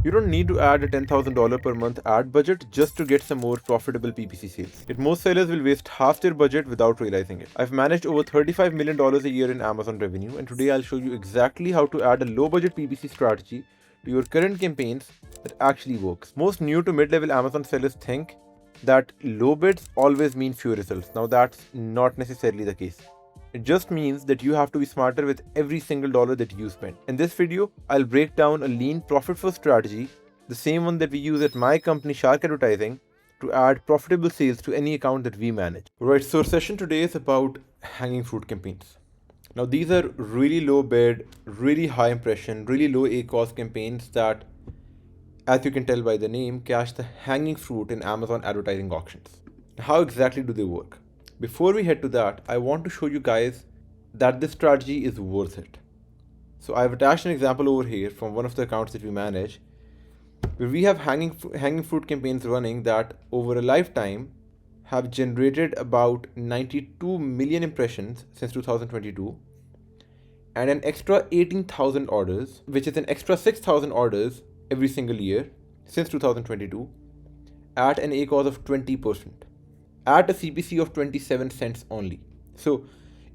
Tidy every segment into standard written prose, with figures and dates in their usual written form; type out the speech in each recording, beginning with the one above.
You don't need to add a $10,000 per month ad budget just to get some more profitable PPC sales. Yet most sellers will waste half their budget without realizing it. I've managed over $35 million a year in Amazon revenue, and today I'll show you exactly how to add a low budget PPC strategy to your current campaigns that actually works. Most new to mid-level Amazon sellers think that low bids always mean few results. Now that's not necessarily the case. It just means that you have to be smarter with every single dollar that you spend. In this video, I'll break down a lean profit first strategy, the same one that we use at my company Shark Advertising, to add profitable sales to any account that we manage. Right, so our session today is about hanging fruit campaigns. Now these are really low bid, really high impression, really low ACOS campaigns that, as you can tell by the name, catch the hanging fruit in Amazon advertising auctions. How exactly do they work? Before we head to that, I want to show you guys that this strategy is worth it. So I've attached an example over here from one of the accounts that we manage, where we have hanging fruit campaigns running that over a lifetime have generated about 92 million impressions since 2022 and an extra 18,000 orders, which is an extra 6,000 orders every single year since 2022 at an ACOS of 20%. At a CPC of 27 cents only. So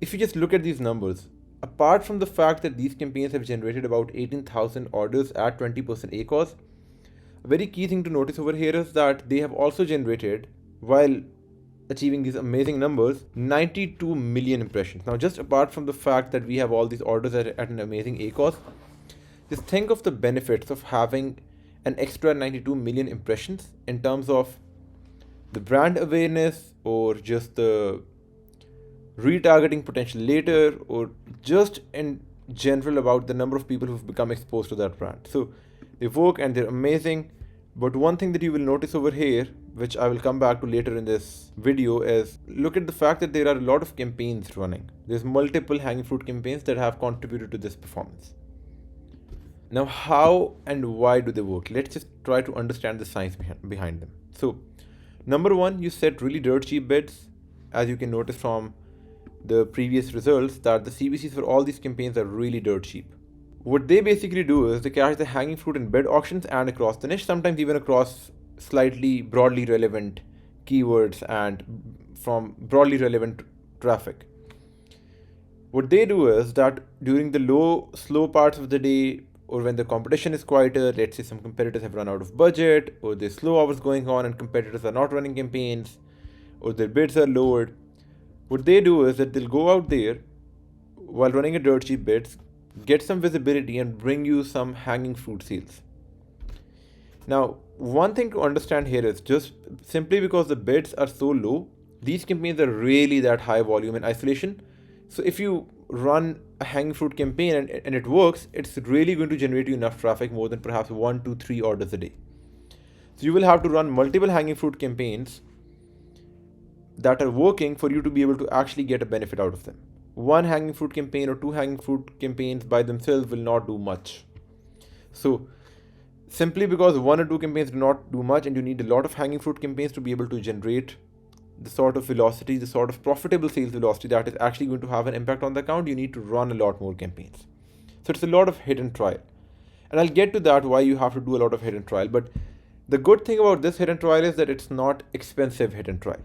if you just look at these numbers, apart from the fact that these campaigns have generated about 18,000 orders at 20% ACOS, a very key thing to notice over here is that they have also generated, while achieving these amazing numbers, 92 million impressions. Now just apart from the fact that we have all these orders at an amazing ACOS, just think of the benefits of having an extra 92 million impressions in terms of the brand awareness, or just the retargeting potential later, or just in general about the number of people who've become exposed to that brand. So they work and they're amazing. But one thing that you will notice over here, which I will come back to later in this video, is look at the fact that there are a lot of campaigns running. There's multiple hanging fruit campaigns that have contributed to this performance. Now, how and why do they work? Let's just try to understand the science behind them. So number one, you set really dirt cheap bids. As you can notice from the previous results, that the CPCs for all these campaigns are really dirt cheap. What they basically do is they catch the hanging fruit in bid auctions and across the niche, sometimes even across slightly broadly relevant keywords and from broadly relevant traffic. What they do is that during the slow parts of the day, or when the competition is quieter, let's say some competitors have run out of budget, or there's slow hours going on and competitors are not running campaigns, or their bids are lowered, what they do is that they'll go out there while running a dirt cheap bids, get some visibility and bring you some hanging fruit sales. Now, one thing to understand here is just simply because the bids are so low, these campaigns are really that high volume in isolation. So if you run a hanging fruit campaign and it works, it's really going to generate you enough traffic, more than perhaps 1 to 3 orders a day. So you will have to run multiple hanging fruit campaigns that are working for you to be able to actually get a benefit out of them. One hanging fruit campaign or two hanging fruit campaigns by themselves will not do much. So simply because 1 or 2 campaigns do not do much, and you need a lot of hanging fruit campaigns to be able to generate the sort of velocity, the sort of profitable sales velocity that is actually going to have an impact on the account, you need to run a lot more campaigns. So it's a lot of hit and trial. And I'll get to that, why you have to do a lot of hit and trial. But the good thing about this hit and trial is that it's not expensive hit and trial.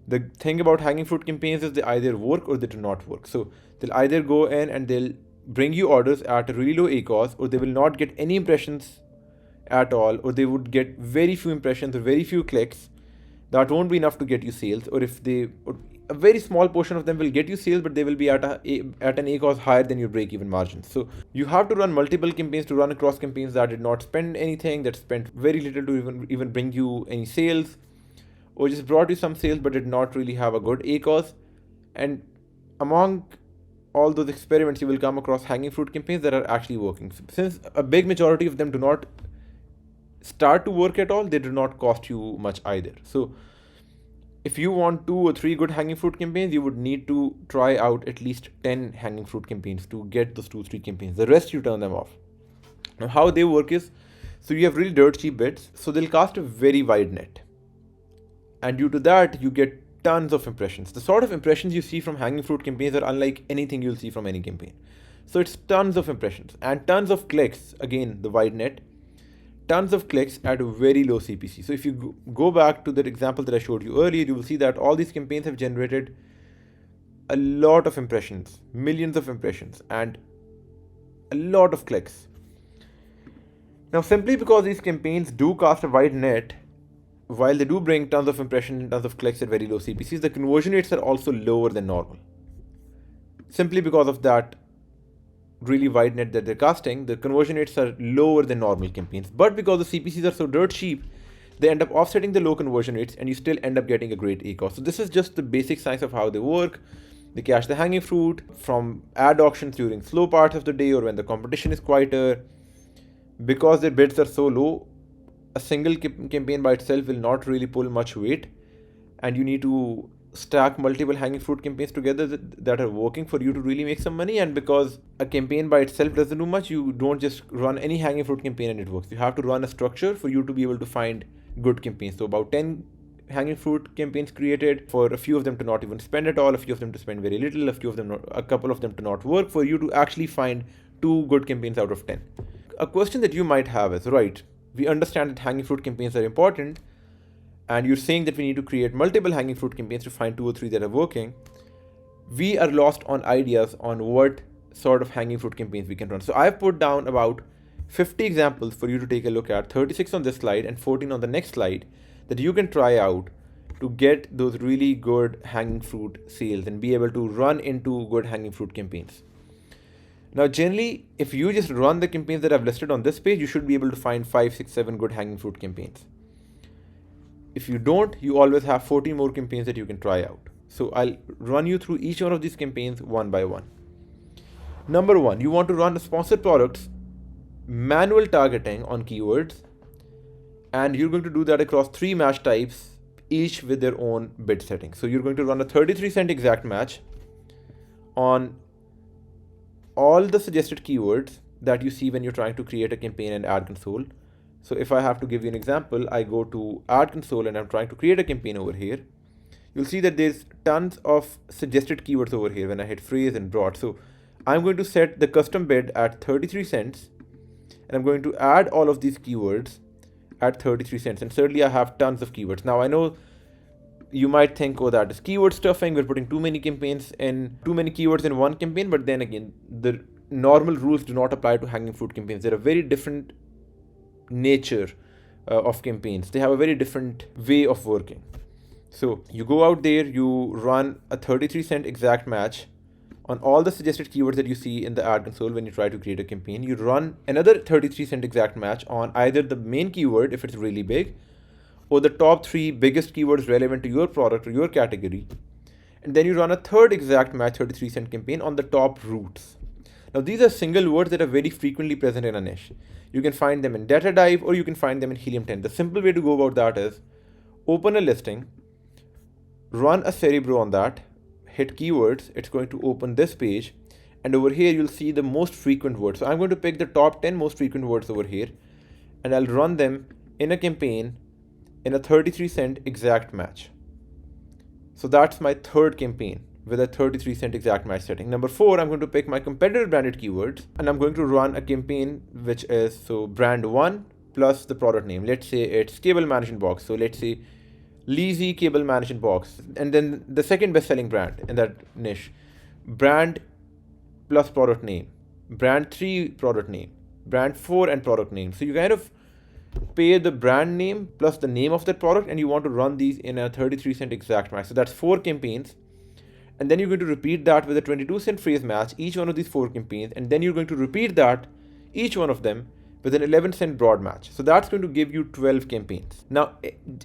The thing about hanging fruit campaigns is they either work or they do not work. So they'll either go in and they'll bring you orders at a really low ACOS, or they will not get any impressions at all, or they would get very few impressions or very few clicks. That won't be enough to get you sales, or a very small portion of them will get you sales, but they will be at an ACOS higher than your break-even margin. So you have to run multiple campaigns to run across campaigns that did not spend anything, that spent very little to even bring you any sales, or just brought you some sales but did not really have a good ACOS. And among all those experiments, you will come across hanging fruit campaigns that are actually working. So since a big majority of them do not start to work at all, they do not cost you much either. So if you want 2 or 3 good hanging fruit campaigns, you would need to try out at least 10 hanging fruit campaigns to get those 2-3 campaigns. The rest you turn them off. Now how they work is, so you have really dirt cheap bids, so they'll cast a very wide net, and due to that you get tons of impressions. The sort of impressions you see from hanging fruit campaigns are unlike anything you'll see from any campaign. So it's tons of impressions and tons of clicks, again the wide net, tons of clicks at a very low CPC. So if you go back to that example that I showed you earlier, you will see that all these campaigns have generated a lot of impressions, millions of impressions, and a lot of clicks. Now, simply because these campaigns do cast a wide net, while they do bring tons of impressions and tons of clicks at very low CPCs, the conversion rates are also lower than normal. Simply because of that really wide net that they're casting, the conversion rates are lower than normal campaigns. But because the CPCs are so dirt cheap, they end up offsetting the low conversion rates and you still end up getting a great ACOS. So this is just the basic science of how they work. They catch the hanging fruit from ad auctions during slow parts of the day or when the competition is quieter. Because their bids are so low, a single campaign by itself will not really pull much weight, and you need to stack multiple hanging fruit campaigns together that are working for you to really make some money. And because a campaign by itself doesn't do much, you don't just run any hanging fruit campaign and it works. You have to run a structure for you to be able to find good campaigns. So about 10 hanging fruit campaigns created, for a few of them to not even spend at all, a few of them to spend very little, a couple of them to not work, for you to actually find 2 good campaigns out of 10. A question that you might have is, right, we understand that hanging fruit campaigns are important, and you're saying that we need to create multiple hanging fruit campaigns to find 2 or 3 that are working. We are lost on ideas on what sort of hanging fruit campaigns we can run. So I've put down about 50 examples for you to take a look at, 36 on this slide and 14 on the next slide, that you can try out to get those really good hanging fruit sales and be able to run into good hanging fruit campaigns. Now, generally, if you just run the campaigns that I've listed on this page, you should be able to find 5, 6, 7 good hanging fruit campaigns. If you don't, you always have 14 more campaigns that you can try out. So I'll run you through each one of these campaigns one by one. Number 1, you want to run a sponsored products manual targeting on keywords, and you're going to do that across 3 match types, each with their own bid setting. So you're going to run a 33-cent exact match on all the suggested keywords that you see when you're trying to create a campaign in Ad Console. So if I have to give you an example, I go to Ad Console and I'm trying to create a campaign over here. You'll see that there's tons of suggested keywords over here when I hit phrase and broad. So I'm going to set the custom bid at 33 cents and I'm going to add all of these keywords at 33 cents. And certainly I have tons of keywords. Now I know you might think, oh, that is keyword stuffing. We're putting too many keywords in one campaign. But then again, the normal rules do not apply to hanging fruit campaigns. They're a very different nature of campaigns. They have a very different way of working. So you go out there, you run a 33-cent exact match on all the suggested keywords that you see in the Ad Console when you try to create a campaign. You run another 33-cent exact match on either the main keyword, if it's really big, or the top 3 biggest keywords relevant to your product or your category. And then you run a third exact match 33-cent campaign on the top routes. Now these are single words that are very frequently present in a niche. You can find them in Data Dive or you can find them in Helium 10. The simple way to go about that is open a listing, run a Cerebro on that, hit keywords, it's going to open this page, and over here you'll see the most frequent words. So I'm going to pick the top 10 most frequent words over here and I'll run them in a campaign in a 33-cent exact match. So that's my third campaign with a 33-cent exact match setting. Number 4, I'm going to pick my competitor branded keywords and I'm going to run a campaign which is brand 1 plus the product name. Let's say it's cable management box. So let's say Leasy cable management box, and then the second best-selling brand in that niche, brand plus product name, brand 3 product name, brand 4 and product name. So you kind of pay the brand name plus the name of that product, and you want to run these in a 33-cent exact match. So that's 4 campaigns. And then you're going to repeat that with a 22-cent phrase match, each one of these 4 campaigns. And then you're going to repeat that, each one of them, with an 11-cent broad match. So that's going to give you 12 campaigns. Now,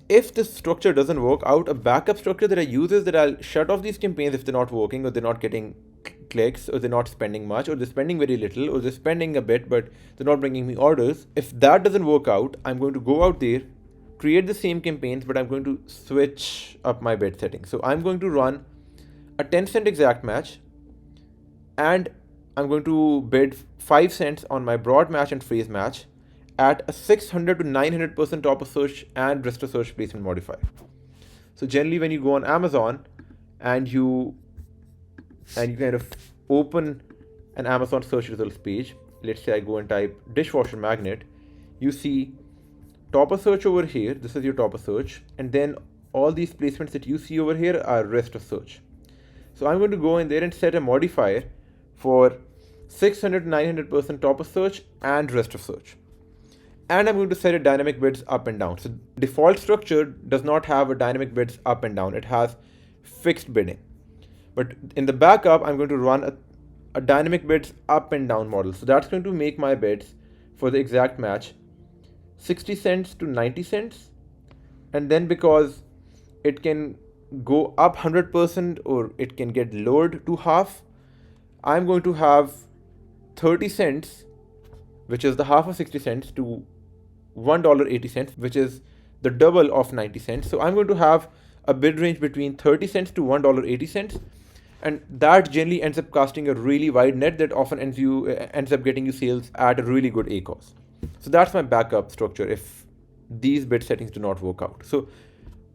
if this structure doesn't work out, a backup structure that I use is that I'll shut off these campaigns if they're not working, or they're not getting clicks, or they're not spending much, or they're spending very little, or they're spending a bit, but they're not bringing me orders. If that doesn't work out, I'm going to go out there, create the same campaigns, but I'm going to switch up my bid setting. So I'm going to run a 10-cent exact match, and I'm going to bid 5 cents on my broad match and phrase match at a 600 to 900% top of search and rest of search placement modifier. So generally when you go on Amazon and you kind of open an Amazon search results page, let's say I go and type dishwasher magnet, you see top of search over here, this is your top of search, and then all these placements that you see over here are rest of search. So I'm going to go in there and set a modifier for 600 900% top of search and rest of search. And I'm going to set a dynamic bids up and down. So default structure does not have a dynamic bids up and down. It has fixed bidding. But in the backup, I'm going to run a dynamic bids up and down model. So that's going to make my bids for the exact match 60 cents to 90 cents. And then because it can go up 100% or it can get lowered to half, I'm going to have 30 cents, which is the half of 60 cents, to $1.80, which is the double of 90 cents. So I'm going to have a bid range between 30 cents to $1.80. And that generally ends up casting a really wide net that often ends up getting you sales at a really good ACOS. So that's my backup structure if these bid settings do not work out. So,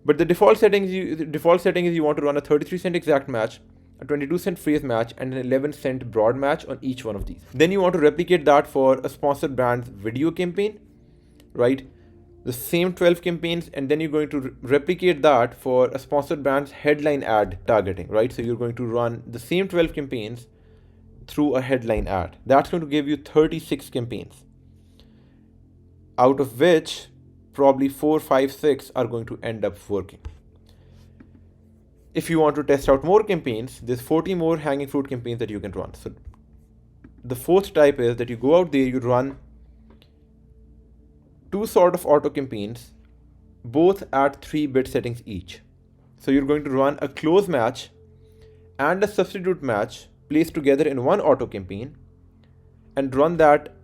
but the default setting is you want to run a 33 cent exact match, a 22 cent phrase match, and an 11 cent broad match on each one of these. Then you want to replicate that for a sponsored brand's video campaign, right? The same 12 campaigns, and then you're going to replicate that for a sponsored brand's headline ad targeting, right? So you're going to run the same 12 campaigns through a headline ad. That's going to give you 36 campaigns, out of which probably 4, 5, 6 are going to end up working. If you want to test out more campaigns, there's 40 more hanging fruit campaigns that you can run. So the fourth type is that you go out there, you run two sort of auto campaigns, both at 3 bid settings each. So you're going to run a close match and a substitute match placed together in one auto campaign and run that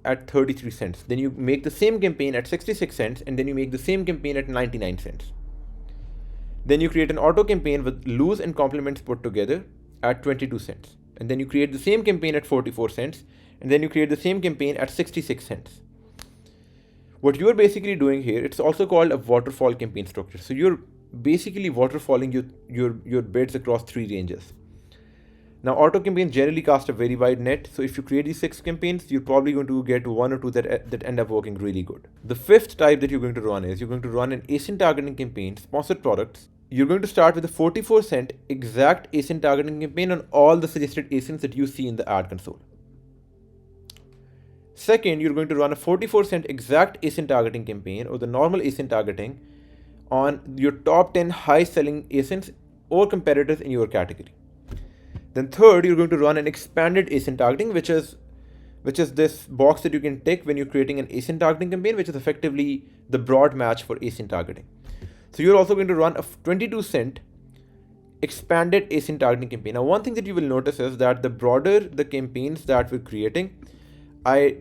at 33 cents. Then you make the same campaign at 66 cents, and then you make the same campaign at 99 cents. Then you create an auto campaign with loose and complements put together at 22 cents. And then you create the same campaign at 44 cents, and then you create the same campaign at 66 cents. What you're basically doing here, it's also called a waterfall campaign structure. So you're basically waterfalling your bids across 3 ranges. Now, auto campaigns generally cast a very wide net. So if you create these 6 campaigns, you're probably going to get 1 or 2 that end up working really good. The fifth type that you're going to run is you're going to run an ASIN targeting campaign, sponsored products. You're going to start with a 44 cent exact ASIN targeting campaign on all the suggested ASINs that you see in the ad console. Second, you're going to run a 44 cent exact ASIN targeting campaign, or the normal ASIN targeting, on your top 10 high selling ASINs or competitors in your category. Then third, you're going to run an expanded ASIN targeting, which is this box that you can tick when you're creating an ASIN targeting campaign, which is effectively the broad match for ASIN targeting. So you're also going to run a 22 cent expanded ASIN targeting campaign. Now, one thing that you will notice is that the broader the campaigns that we're creating, I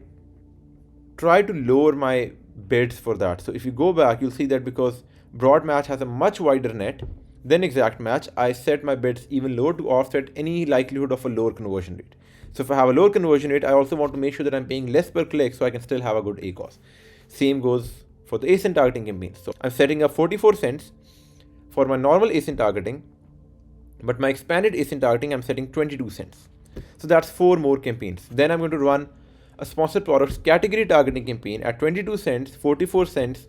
try to lower my bids for that. So if you go back, you'll see that because broad match has a much wider net than exact match, I set my bids even lower to offset any likelihood of a lower conversion rate. So if I have a lower conversion rate, I also want to make sure that I'm paying less per click so I can still have a good ACOS. Same goes for the ASIN targeting campaigns. So I'm setting up 44 cents for my normal ASIN targeting, but my expanded ASIN targeting, I'm setting 22 cents. So that's 4 more campaigns. Then I'm going to run a sponsored products category targeting campaign at 22 cents, 44 cents,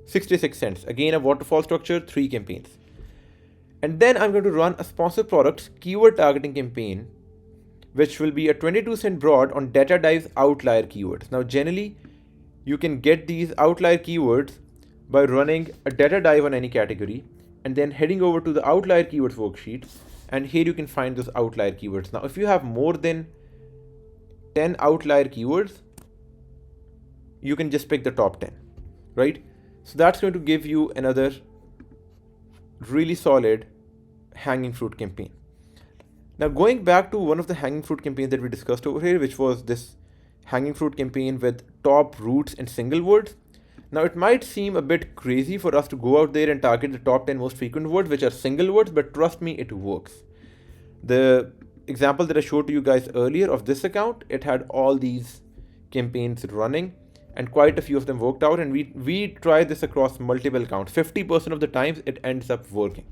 66 cents. Again, a waterfall structure, 3 campaigns. And then I'm going to run a sponsored products keyword targeting campaign, which will be a 22 cent broad on data dive's outlier keywords. Now, generally, you can get these outlier keywords by running a data dive on any category and then heading over to the outlier keywords worksheet. And here you can find those outlier keywords. Now, if you have more than 10 outlier keywords, you can just pick the top 10, right? So that's going to give you another really solid hanging fruit campaign. Now, going back to one of the hanging fruit campaigns that we discussed over here, which was this hanging fruit campaign with top roots and single words. Now, it might seem a bit crazy for us to go out there and target the top 10 most frequent words, which are single words, but trust me, it works. The example that I showed to you guys earlier of this account, it had all these campaigns running and quite a few of them worked out, and we tried this across multiple accounts. 50% of the times it ends up working.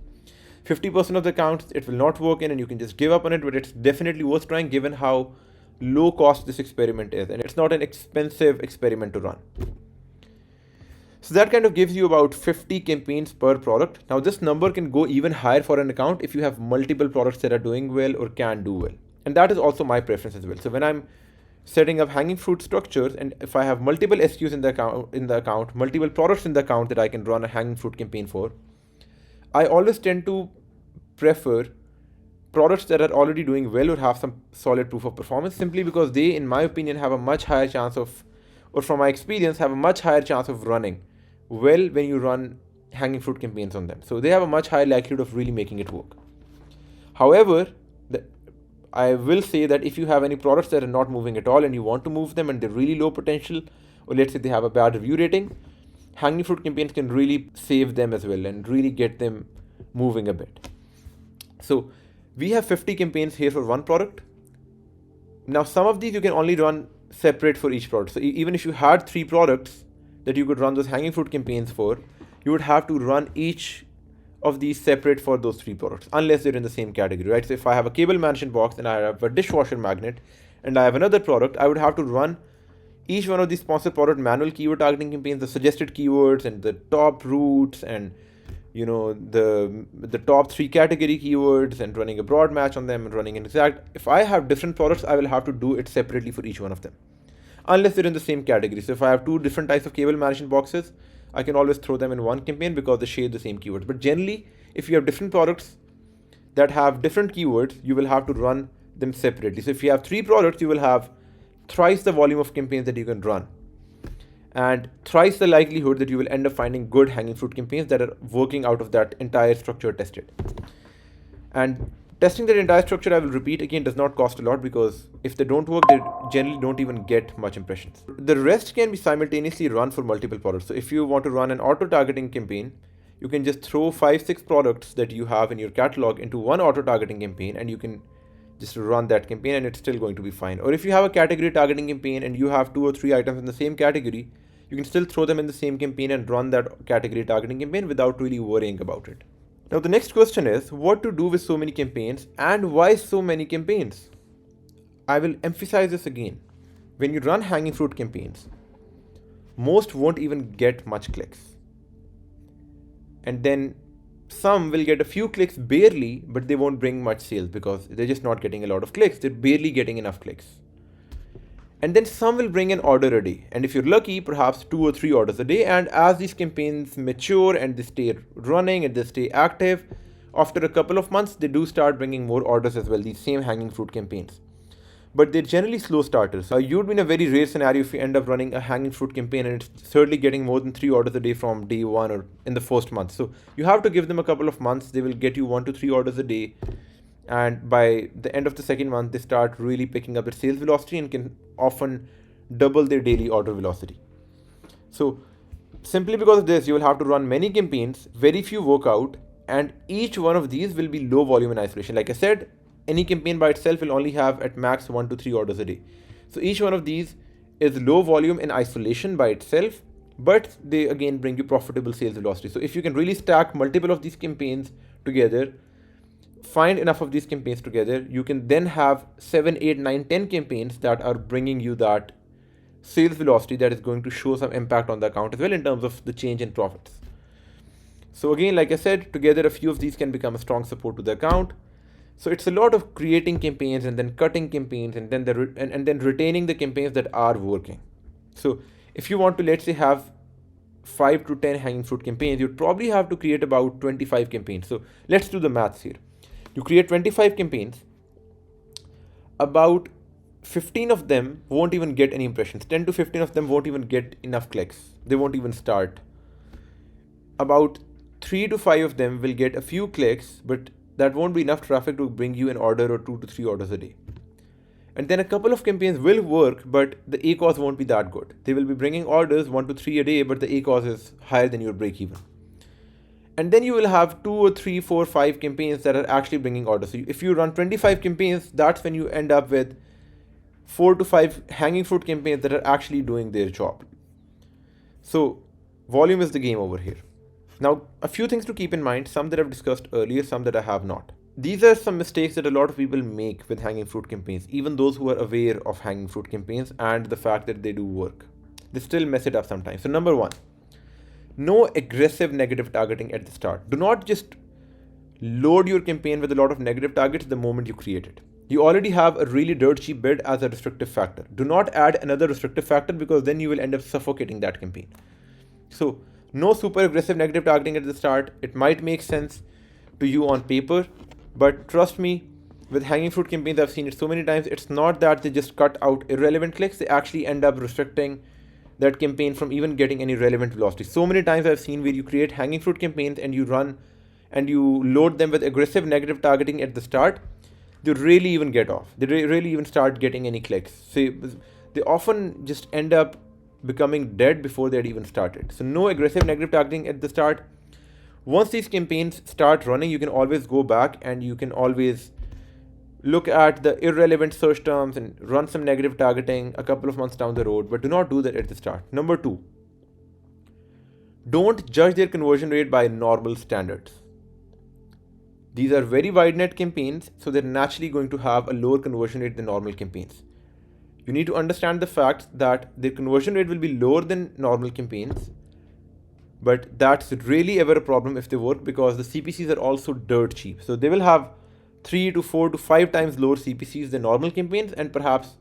50% of the accounts it will not work in and you can just give up on it, but it's definitely worth trying given how low cost this experiment is, and it's not an expensive experiment to run. So that kind of gives you about 50 campaigns per product. Now this number can go even higher for an account if you have multiple products that are doing well or can do well. And that is also my preference as well. So when I'm setting up hanging fruit structures, and if I have multiple SKUs in the account, multiple products in the account that I can run a hanging fruit campaign for, I always tend to prefer products that are already doing well or have some solid proof of performance, simply because they, in my opinion, have a much higher chance of, or from my experience, have a much higher chance of running well when you run hanging fruit campaigns on them. So they have a much higher likelihood of really making it work. However, I will say that if you have any products that are not moving at all and you want to move them and they're really low potential, or let's say they have a bad review rating, hanging fruit campaigns can really save them as well and really get them moving a bit. So we have 50 campaigns here for one product. Now some of these you can only run separate for each product. So even if you had 3 products that you could run those hanging fruit campaigns for, you would have to run each of these separate for those 3 products, unless they're in the same category, right? So if I have a cable management box and I have a dishwasher magnet and I have another product, I would have to run each one of these sponsored product manual keyword targeting campaigns, the suggested keywords and the top routes and the top 3 category keywords, and running a broad match on them and running an exact. If I have different products, I will have to do it separately for each one of them, unless they're in the same category. So if I have 2 different types of cable management boxes, I can always throw them in one campaign because they share the same keywords. But generally, if you have different products that have different keywords, you will have to run them separately. So if you have 3 products, you will have thrice the volume of campaigns that you can run, and thrice the likelihood that you will end up finding good hanging fruit campaigns that are working out of that entire structure tested. And testing that entire structure, I will repeat again, does not cost a lot, because if they don't work, they generally don't even get much impressions. The rest can be simultaneously run for multiple products. So if you want to run an auto-targeting campaign, you can just throw 5-6 products that you have in your catalog into one auto-targeting campaign, and you can just run that campaign and it's still going to be fine. Or if you have a category targeting campaign and you have 2 or 3 items in the same category, you can still throw them in the same campaign and run that category targeting campaign without really worrying about it. Now the next question is, what to do with so many campaigns and why so many campaigns? I will emphasize this again. When you run hanging fruit campaigns, most won't even get much clicks. And then some will get a few clicks barely, but they won't bring much sales because they're just not getting a lot of clicks. They're barely getting enough clicks. And then some will bring an order a day. And if you're lucky, perhaps 2 or 3 orders a day. And as these campaigns mature and they stay running and they stay active, after a couple of months, they do start bringing more orders as well, these same hanging fruit campaigns. But they're generally slow starters. You'd be in a very rare scenario if you end up running a hanging fruit campaign and it's certainly getting more than 3 orders a day from day 1 or in the first month. So you have to give them a couple of months. They will get you 1 to 3 orders a day. And by the end of the second month, they start really picking up their sales velocity and can often double their daily order velocity. So simply because of this, you will have to run many campaigns, very few work out, and each one of these will be low volume in isolation. Like I said, any campaign by itself will only have at max 1 to 3 orders a day. So each one of these is low volume in isolation by itself, but they again bring you profitable sales velocity. So if you can really stack multiple of these campaigns together, find enough of these campaigns together, you can then have 7, 8, 9, 10 campaigns that are bringing you that sales velocity that is going to show some impact on the account as well in terms of the change in profits. So again, like I said, together a few of these can become a strong support to the account. So it's a lot of creating campaigns and then cutting campaigns and then then retaining the campaigns that are working. So if you want to, let's say, have 5 to 10 hanging fruit campaigns, you'd probably have to create about 25 campaigns. So let's do the maths here. You create 25 campaigns, about 15 of them won't even get any impressions. 10 to 15 of them won't even get enough clicks. They won't even start. About 3 to 5 of them will get a few clicks, but that won't be enough traffic to bring you an order or 2 to 3 orders a day. And then a couple of campaigns will work, but the ACOS won't be that good. They will be bringing orders 1 to 3 a day, but the ACOS is higher than your break even. And then you will have 2 or 3, 4, 5 campaigns that are actually bringing orders. So if you run 25 campaigns, that's when you end up with 4 to 5 hanging fruit campaigns that are actually doing their job. So volume is the game over here. Now, a few things to keep in mind, some that I've discussed earlier, some that I have not. These are some mistakes that a lot of people make with hanging fruit campaigns, even those who are aware of hanging fruit campaigns and the fact that they do work. They still mess it up sometimes. So number 1, No aggressive negative targeting at the start. Do not just load your campaign with a lot of negative targets the moment you create it. You already have a really dirt cheap bid as a restrictive factor. Do not add another restrictive factor because then you will end up suffocating that campaign. So no super aggressive negative targeting at the start. It might make sense to you on paper, but trust me, with hanging fruit campaigns, I've seen it so many times, it's not that they just cut out irrelevant clicks, they actually end up restricting that campaign from even getting any relevant velocity. So many times I've seen where you create hanging fruit campaigns and you run and you load them with aggressive negative targeting at the start, they really even get off. They really even start getting any clicks. So they often just end up becoming dead before they'd even started. So no aggressive negative targeting at the start. Once these campaigns start running, you can always go back and you can always look at the irrelevant search terms and run some negative targeting a couple of months down the road, but do not do that at the start. Number 2, don't judge their conversion rate by normal standards. These are very wide net campaigns, so they're naturally going to have a lower conversion rate than normal campaigns. You need to understand the fact that their conversion rate will be lower than normal campaigns, but that's really ever a problem if they work because the CPCs are also dirt cheap. So they will have 3 to 4 to 5 times lower CPCs than normal campaigns and perhaps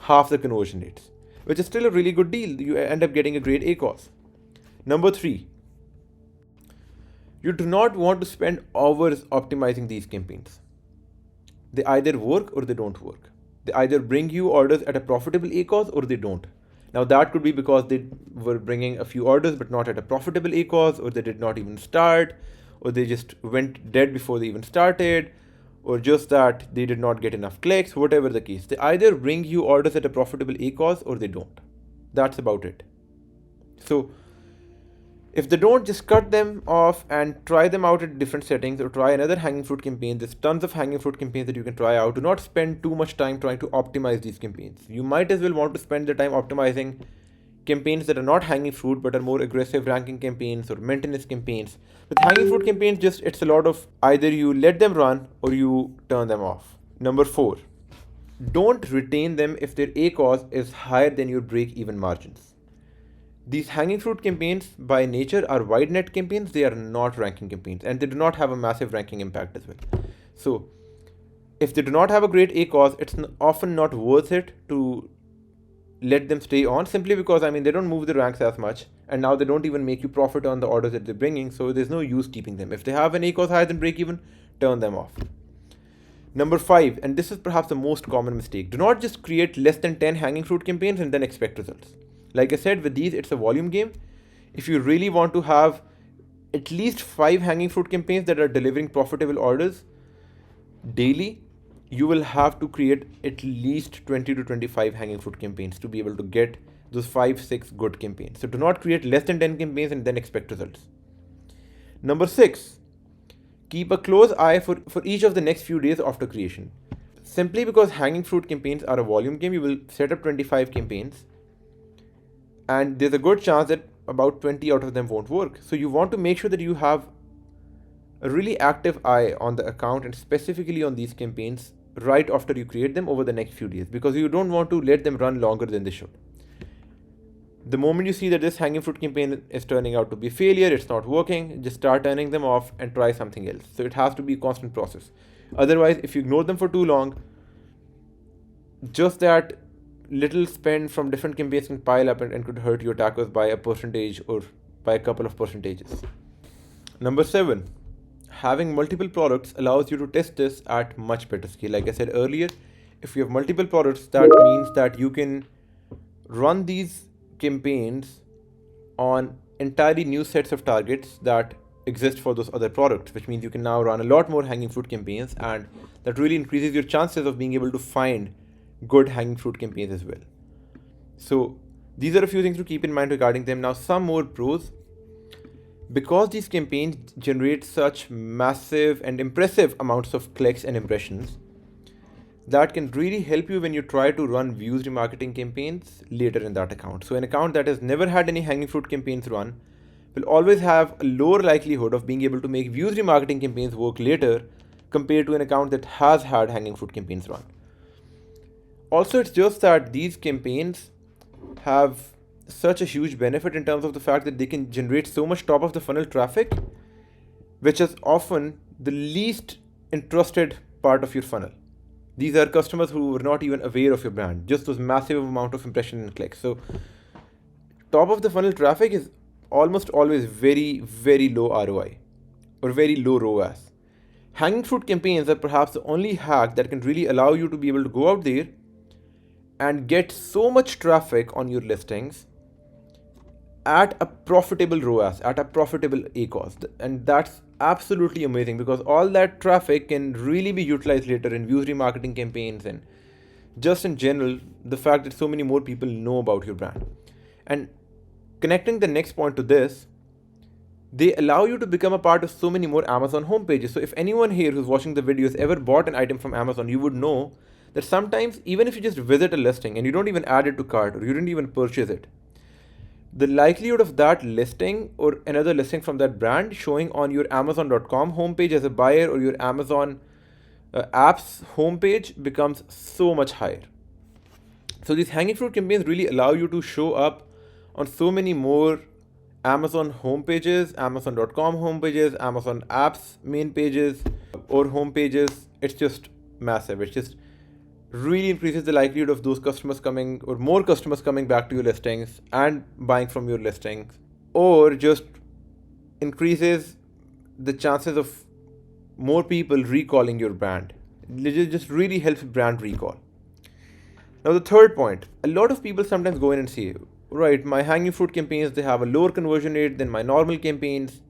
half the conversion rates, which is still a really good deal. You end up getting a great ACOS. Number 3, you do not want to spend hours optimizing these campaigns. They either work or they don't work. They either bring you orders at a profitable ACOS or they don't. Now that could be because they were bringing a few orders but not at a profitable ACOS, or they did not even start, or they just went dead before they even started, or just that they did not get enough clicks, whatever the case. They either bring you orders at a profitable ACOS or they don't. That's about it. So if they don't, just cut them off and try them out at different settings, or try another hanging fruit campaign. There's tons of hanging fruit campaigns that you can try out. Do not spend too much time trying to optimize these campaigns. You might as well want to spend the time optimizing campaigns that are not hanging fruit but are more aggressive ranking campaigns or maintenance campaigns. With hanging fruit campaigns, just it's a lot of either you let them run or you turn them off. Number 4, don't retain them if their ACOS is higher than your break-even margins. These hanging fruit campaigns by nature are wide net campaigns. They are not ranking campaigns and they do not have a massive ranking impact as well. So if they do not have a great ACOS, it's often not worth it to let them stay on, simply because they don't move the ranks as much, and now they don't even make you profit on the orders that they're bringing, so there's no use keeping them. If they have an ACOS higher than break even, turn them off. Number 5, and this is perhaps the most common mistake, do not just create less than 10 hanging fruit campaigns and then expect results. Like I said, with these, it's a volume game. If you really want to have at least 5 hanging fruit campaigns that are delivering profitable orders daily, you will have to create at least 20 to 25 hanging fruit campaigns to be able to get those 5-6 good campaigns. So do not create less than 10 campaigns and then expect results. Number 6, keep a close eye for each of the next few days after creation. Simply because hanging fruit campaigns are a volume game, you will set up 25 campaigns and there's a good chance that about 20 out of them won't work. So you want to make sure that you have a really active eye on the account and specifically on these campaigns right after you create them over the next few days, because you don't want to let them run longer than they should. The moment you see that this hanging fruit campaign is turning out to be a failure, it's not working, just start turning them off and try something else. So it has to be a constant process. Otherwise, if you ignore them for too long, just that little spend from different campaigns can pile up and could hurt your tacos by a percentage or by a couple of percentages. Number 7, having multiple products allows you to test this at much better scale. Like I said earlier, if you have multiple products, that means that you can run these campaigns on entirely new sets of targets that exist for those other products, which means you can now run a lot more hanging fruit campaigns, and that really increases your chances of being able to find good hanging fruit campaigns as well. So these are a few things to keep in mind regarding them. Now some more pros. Because these campaigns generate such massive and impressive amounts of clicks and impressions, that can really help you when you try to run views remarketing campaigns later in that account. So an account that has never had any hanging fruit campaigns run will always have a lower likelihood of being able to make views remarketing campaigns work later compared to an account that has had hanging fruit campaigns run. Also, it's just that these campaigns have such a huge benefit in terms of the fact that they can generate so much top of the funnel traffic, which is often the least interested part of your funnel. These are customers who were not even aware of your brand, just those massive amount of impression and clicks. So top of the funnel traffic is almost always very, very low ROI or very low ROAS. Hanging fruit campaigns are perhaps the only hack that can really allow you to be able to go out there and get so much traffic on your listings at a profitable ROAS, at a profitable ACOS. And that's absolutely amazing because all that traffic can really be utilized later in views remarketing campaigns and just in general, the fact that so many more people know about your brand. And connecting the next point to this, they allow you to become a part of so many more Amazon homepages. So if anyone here who's watching the video has ever bought an item from Amazon, you would know that sometimes even if you just visit a listing and you don't even add it to cart or you didn't even purchase it, the likelihood of that listing or another listing from that brand showing on your Amazon.com homepage as a buyer or your Amazon apps homepage becomes so much higher. So these hanging fruit campaigns really allow you to show up on so many more Amazon homepages, Amazon.com homepages, Amazon apps main pages or homepages. It's just massive. It's just really increases the likelihood of those customers coming or more customers coming back to your listings and buying from your listings, or just increases the chances of more people recalling your brand. It just really helps brand recall. Now the third point, a lot of people sometimes go in and say, right, my hanging fruit campaigns, they have a lower conversion rate than my normal campaigns.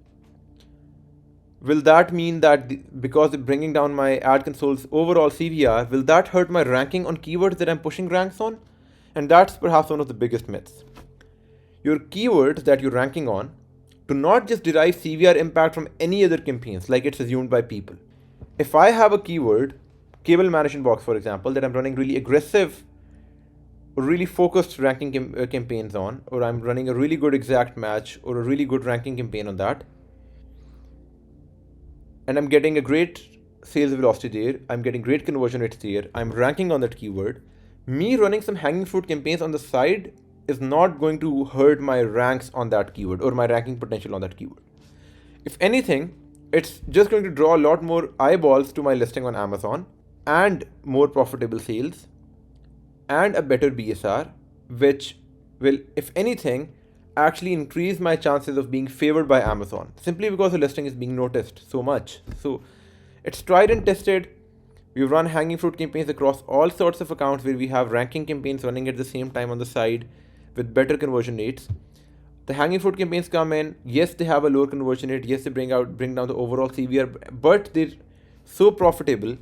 Will that mean that because it's bringing down my ad console's overall CVR, will that hurt my ranking on keywords that I'm pushing ranks on? And that's perhaps one of the biggest myths. Your keywords that you're ranking on do not just derive CVR impact from any other campaigns like it's assumed by people. If I have a keyword, cable management box for example, that I'm running really aggressive or really focused ranking campaigns on, or I'm running a really good exact match or a really good ranking campaign on that, and I'm getting a great sales velocity there, I'm getting great conversion rates there, I'm ranking on that keyword, me running some hanging fruit campaigns on the side is not going to hurt my ranks on that keyword or my ranking potential on that keyword. If anything, it's just going to draw a lot more eyeballs to my listing on Amazon and more profitable sales and a better BSR, which will, if anything, actually increase my chances of being favored by Amazon simply because the listing is being noticed so much. So it's tried and tested. We've run hanging fruit campaigns across all sorts of accounts where we have ranking campaigns running at the same time on the side with better conversion rates. The hanging fruit campaigns come in, yes, they have a lower conversion rate, yes, they bring down the overall CVR, but they're so profitable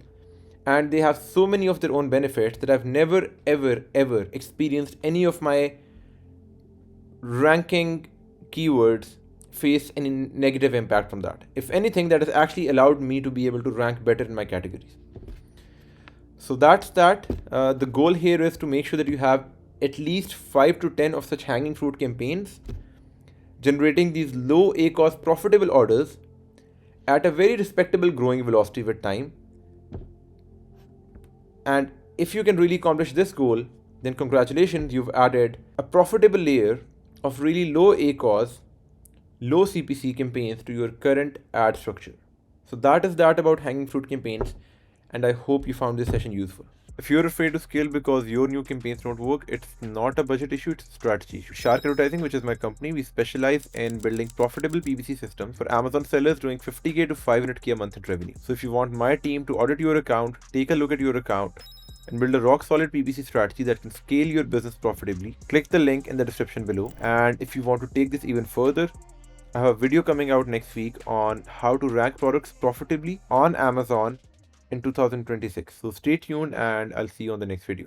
and they have so many of their own benefits that I've never, ever experienced any of my ranking keywords face any negative impact from that. If anything, that has actually allowed me to be able to rank better in my categories. So that's that. The goal here is to make sure that you have at least 5 to 10 of such hanging fruit campaigns, generating these low ACOS profitable orders at a very respectable growing velocity with time. And if you can really accomplish this goal, then congratulations, you've added a profitable layer of really low ACOS, low CPC campaigns to your current ad structure. So that is that about hanging fruit campaigns, and I hope you found this session useful. If you're afraid to scale because your new campaigns don't work, it's not a budget issue, it's a strategy issue. Shark Advertising, which is my company, we specialize in building profitable PPC systems for Amazon sellers doing 50K to 500K a month in revenue. So if you want my team to audit your account, take a look at your account, and build a rock solid PPC strategy that can scale your business profitably, click the link in the description below. And if you want to take this even further, I have a video coming out next week on how to rank products profitably on Amazon in 2026. So stay tuned and I'll see you on the next video.